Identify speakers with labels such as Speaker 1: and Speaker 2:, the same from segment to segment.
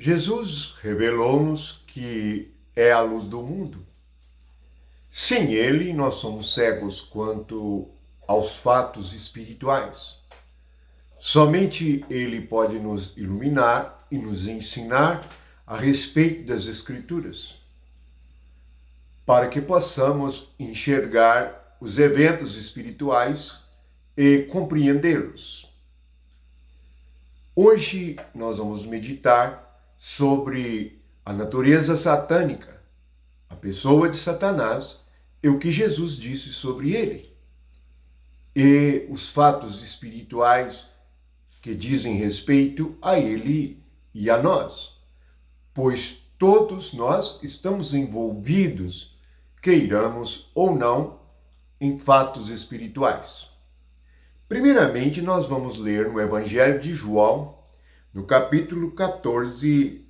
Speaker 1: Jesus revelou-nos que é a luz do mundo. Sem ele, nós somos cegos quanto aos fatos espirituais. Somente ele pode nos iluminar e nos ensinar a respeito das Escrituras, para que possamos enxergar os eventos espirituais e compreendê-los. Hoje nós vamos meditar sobre a natureza satânica, a pessoa de Satanás e o que Jesus disse sobre ele, e os fatos espirituais que dizem respeito a ele e a nós, pois todos nós estamos envolvidos, queiramos ou não, em fatos espirituais. Primeiramente, nós vamos ler no Evangelho de João, no capítulo 14,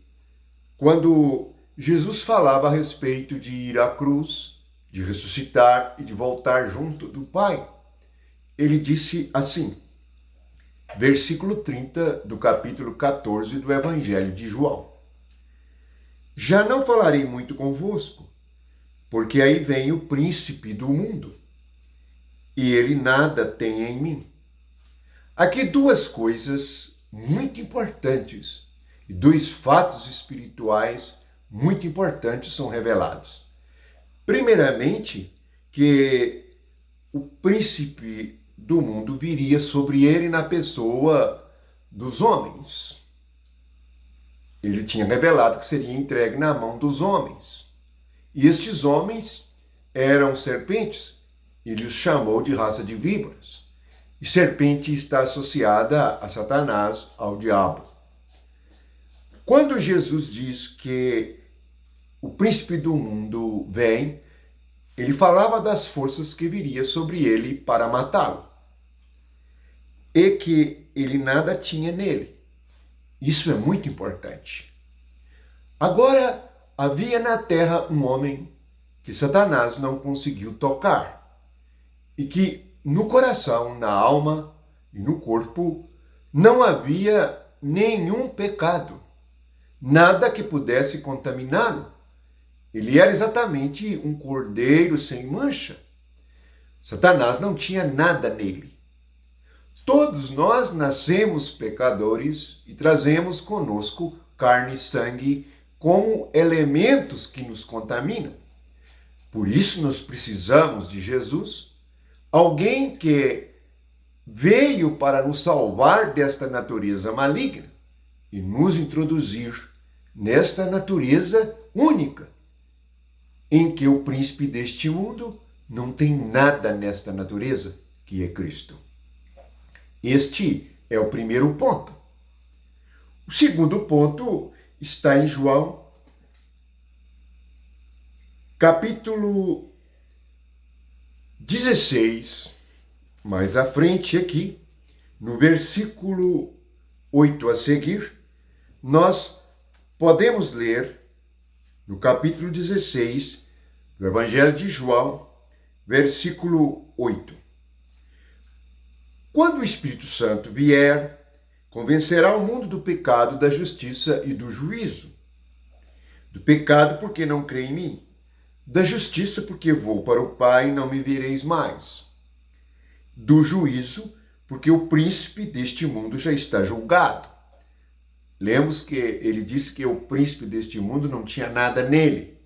Speaker 1: quando Jesus falava a respeito de ir à cruz, de ressuscitar e de voltar junto do Pai. Ele disse assim, versículo 30 do capítulo 14 do Evangelho de João. Já não falarei muito convosco, porque aí vem o príncipe do mundo, e ele nada tem em mim. Aqui duas coisas muito importantes e dois fatos espirituais muito importantes são revelados. Primeiramente, que o príncipe do mundo viria sobre ele na pessoa dos homens. Ele tinha revelado que seria entregue na mão dos homens. E estes homens eram serpentes. Ele os chamou de raça de víboras. E serpente está associada a Satanás, ao diabo. Quando Jesus diz que o príncipe do mundo vem, ele falava das forças que viria sobre ele para matá-lo. E que ele nada tinha nele. Isso é muito importante. Agora, havia na terra um homem que Satanás não conseguiu tocar. E que no coração, na alma e no corpo não havia nenhum pecado. Nada que pudesse contaminá-lo. Ele era exatamente um cordeiro sem mancha. Satanás não tinha nada nele. Todos nós nascemos pecadores e trazemos conosco carne e sangue como elementos que nos contaminam. Por isso nós precisamos de Jesus, alguém que veio para nos salvar desta natureza maligna e nos introduzir nesta natureza única, em que o príncipe deste mundo não tem nada nesta natureza, que é Cristo. Este é o primeiro ponto. O segundo ponto está em João, capítulo 16, mais à frente aqui, no versículo 8 a seguir, nós podemos ler, no capítulo 16 do Evangelho de João, versículo 8. Quando o Espírito Santo vier, convencerá o mundo do pecado, da justiça e do juízo. Do pecado, porque não crê em mim. Da justiça, porque vou para o Pai e não me vereis mais. Do juízo, porque o príncipe deste mundo já está julgado. Lemos que ele disse que o príncipe deste mundo não tinha nada nele.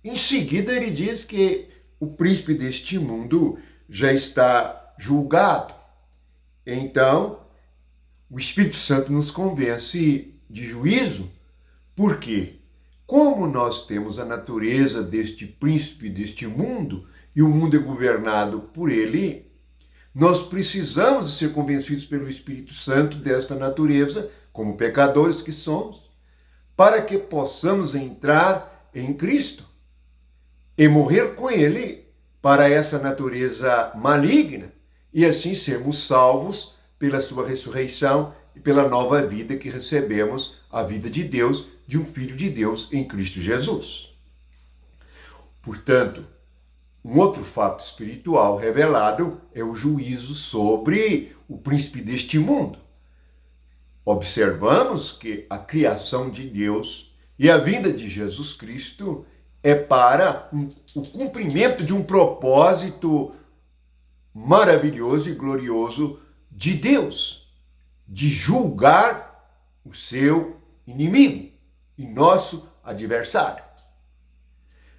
Speaker 1: Em seguida, ele diz que o príncipe deste mundo já está julgado. Então, o Espírito Santo nos convence de juízo, porque como nós temos a natureza deste príncipe deste mundo, e o mundo é governado por ele, nós precisamos ser convencidos pelo Espírito Santo desta natureza, como pecadores que somos, para que possamos entrar em Cristo e morrer com ele para essa natureza maligna, e assim sermos salvos pela sua ressurreição e pela nova vida que recebemos, a vida de Deus, de um Filho de Deus em Cristo Jesus. Portanto, um outro fato espiritual revelado é o juízo sobre o príncipe deste mundo. observamos que a criação de Deus e a vinda de Jesus Cristo é para o cumprimento de um propósito maravilhoso e glorioso de Deus, de julgar o seu inimigo e nosso adversário.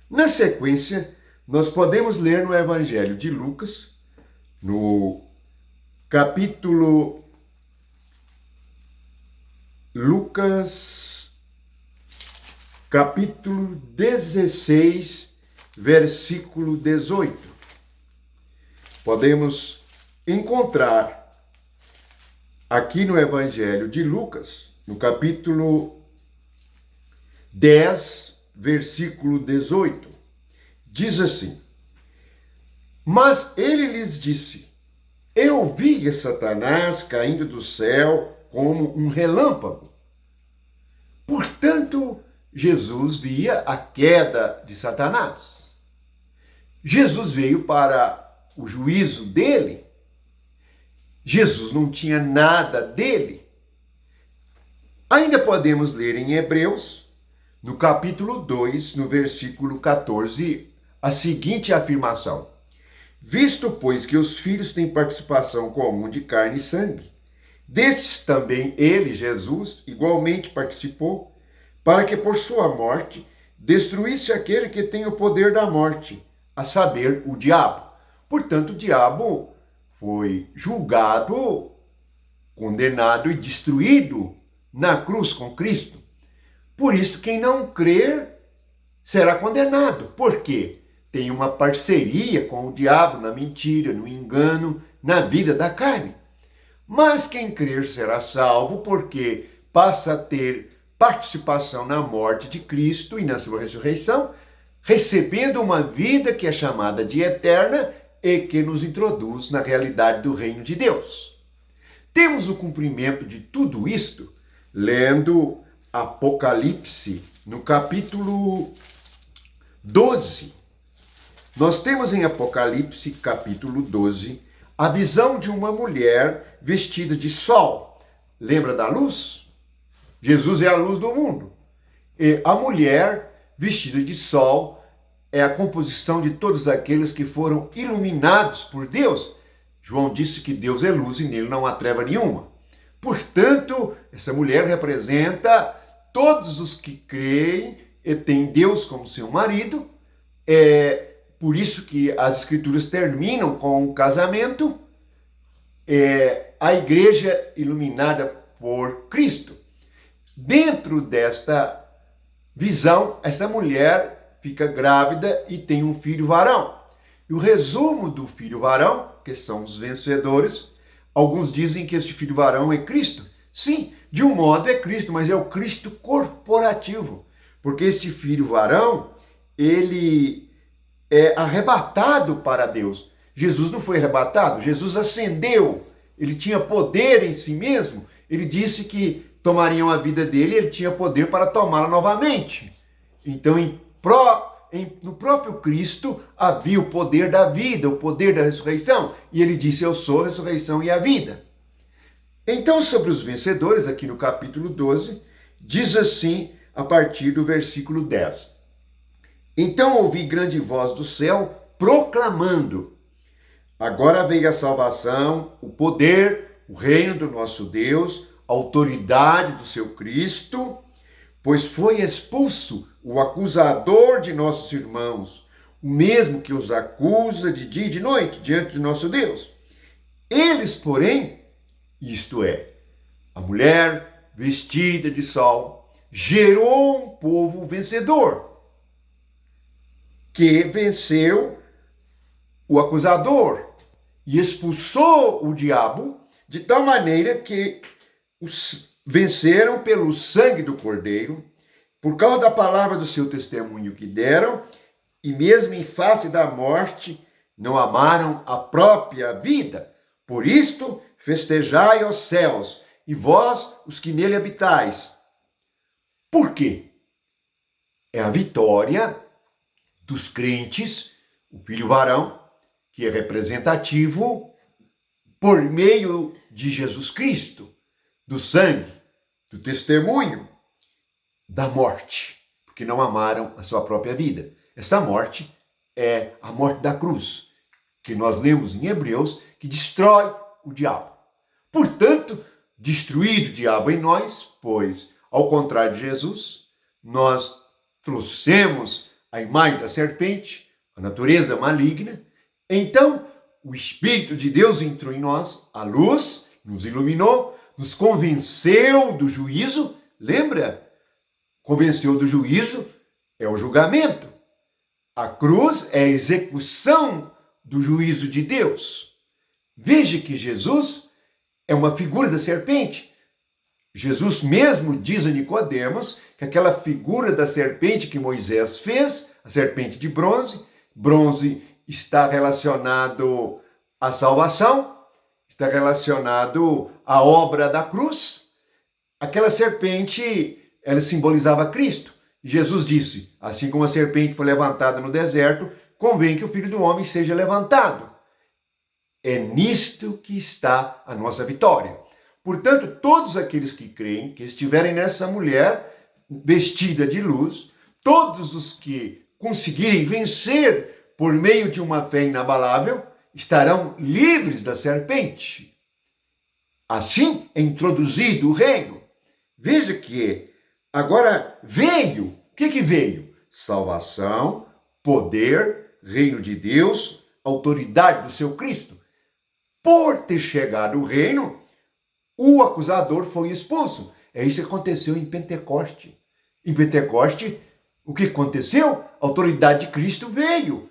Speaker 1: Na sequência, nós podemos ler no Evangelho de Lucas, no capítulo capítulo 16, versículo 18. Podemos encontrar aqui no Evangelho de Lucas, no capítulo 10, versículo 18, diz assim: Mas ele lhes disse: Eu vi Satanás caindo do céu como um relâmpago. Portanto, Jesus via a queda de Satanás. Jesus veio para o juízo dele. Jesus não tinha nada dele. Ainda podemos ler em Hebreus, no capítulo 2, no versículo 14, a seguinte afirmação: Visto, pois, que os filhos têm participação comum de carne e sangue, destes também ele, Jesus, igualmente participou, para que por sua morte destruísse aquele que tem o poder da morte, a saber, o diabo. Portanto, o diabo foi julgado, condenado e destruído na cruz com Cristo. Por isso, quem não crer será condenado. Por quê? Tem uma parceria com o diabo na mentira, no engano, na vida da carne. Mas quem crer será salvo, porque passa a ter participação na morte de Cristo e na sua ressurreição, recebendo uma vida que é chamada de eterna e que nos introduz na realidade do reino de Deus. Temos o cumprimento de tudo isto lendo Apocalipse, no capítulo 12. Nós temos em Apocalipse, capítulo 12, a visão de uma mulher vestida de sol. Lembra da luz? Jesus é a luz do mundo. E a mulher vestida de sol é a composição de todos aqueles que foram iluminados por Deus. João disse que Deus é luz e nele não há treva nenhuma. Portanto, essa mulher representa todos os que creem e têm Deus como seu marido. É por isso que as escrituras terminam com o casamento. A igreja iluminada por Cristo. Dentro desta visão, essa mulher fica grávida e tem um filho varão. E o resumo do filho varão, que são os vencedores, alguns dizem que este filho varão é Cristo. Sim, de um modo é Cristo, mas é o Cristo corporativo. Porque este filho varão, ele é arrebatado para Deus. Jesus não foi arrebatado, Jesus ascendeu. Ele tinha poder em si mesmo. Ele disse que tomariam a vida dele e ele tinha poder para tomá-la novamente. Então, no próprio Cristo havia o poder da vida, o poder da ressurreição. E ele disse: Eu sou a ressurreição e a vida. Então, sobre os vencedores, aqui no capítulo 12, diz assim, a partir do versículo 10. Então ouvi grande voz do céu proclamando: Agora veio a salvação, o poder, o reino do nosso Deus, a autoridade do seu Cristo, pois foi expulso o acusador de nossos irmãos, o mesmo que os acusa de dia e de noite diante de nosso Deus. Eles, porém, isto é, a mulher vestida de sol, gerou um povo vencedor, que venceu o acusador e expulsou o diabo de tal maneira que os venceram pelo sangue do Cordeiro, por causa da palavra do seu testemunho que deram, e mesmo em face da morte, não amaram a própria vida. Por isto, festejai os céus, e vós, os que nele habitais. Por quê? É a vitória dos crentes, o filho varão, que é representativo por meio de Jesus Cristo, do sangue, do testemunho da morte, porque não amaram a sua própria vida. Essa morte é a morte da cruz, que nós lemos em Hebreus, que destrói o diabo. Portanto, destruído o diabo em nós, pois, ao contrário de Jesus, nós trouxemos a imagem da serpente, a natureza maligna. Então, o Espírito de Deus entrou em nós, a luz, nos iluminou, nos convenceu do juízo. Lembra? Convenceu do juízo é o julgamento. A cruz é a execução do juízo de Deus. Veja que Jesus é uma figura da serpente. Jesus mesmo diz a Nicodemos que aquela figura da serpente que Moisés fez, a serpente de bronze, bronze está relacionado à salvação, está relacionado à obra da cruz. Aquela serpente, ela simbolizava Cristo. Jesus disse, assim como a serpente foi levantada no deserto, convém que o Filho do Homem seja levantado. É nisto que está a nossa vitória. Portanto, todos aqueles que creem, que estiverem nessa mulher vestida de luz, todos os que conseguirem vencer por meio de uma fé inabalável, estarão livres da serpente. Assim é introduzido o reino. Veja que agora veio. O que veio? Salvação, poder, reino de Deus, autoridade do seu Cristo. Por ter chegado o reino, o acusador foi expulso. É isso que aconteceu em Pentecoste. Em Pentecoste, o que aconteceu? A autoridade de Cristo veio.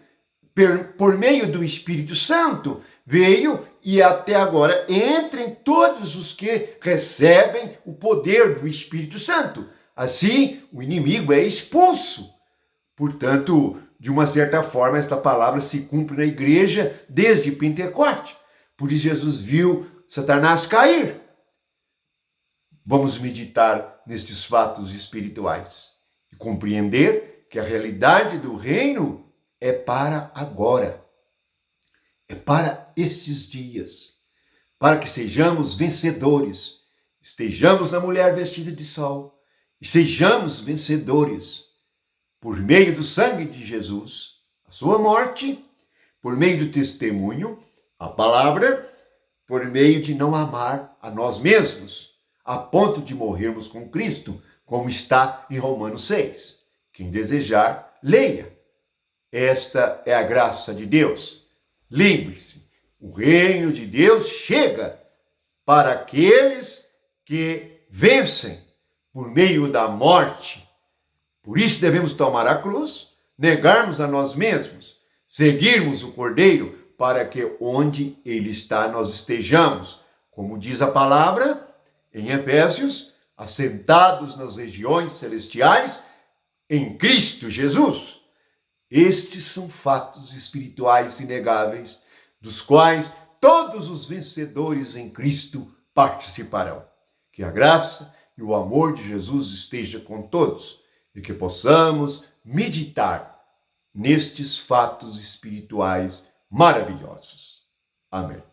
Speaker 1: Por meio do Espírito Santo, veio e até agora entrem todos os que recebem o poder do Espírito Santo. Assim, o inimigo é expulso. Portanto, de uma certa forma, esta palavra se cumpre na igreja desde Pentecoste. Por isso Jesus viu Satanás cair. Vamos meditar nestes fatos espirituais e compreender que a realidade do reino é para agora. É para estes dias. Para que sejamos vencedores. Estejamos na mulher vestida de sol. E sejamos vencedores. Por meio do sangue de Jesus, a sua morte, por meio do testemunho, a palavra, por meio de não amar a nós mesmos, a ponto de morrermos com Cristo, como está em Romanos 6. Quem desejar, leia. Esta é a graça de Deus. Lembre-se, o reino de Deus chega para aqueles que vencem por meio da morte. Por isso devemos tomar a cruz, negarmos a nós mesmos, seguirmos o Cordeiro, para que onde ele está nós estejamos. Como diz a palavra em Efésios, assentados nas regiões celestiais em Cristo Jesus. Estes são fatos espirituais inegáveis, dos quais todos os vencedores em Cristo participarão. Que a graça e o amor de Jesus esteja com todos e que possamos meditar nestes fatos espirituais maravilhosos. Amém.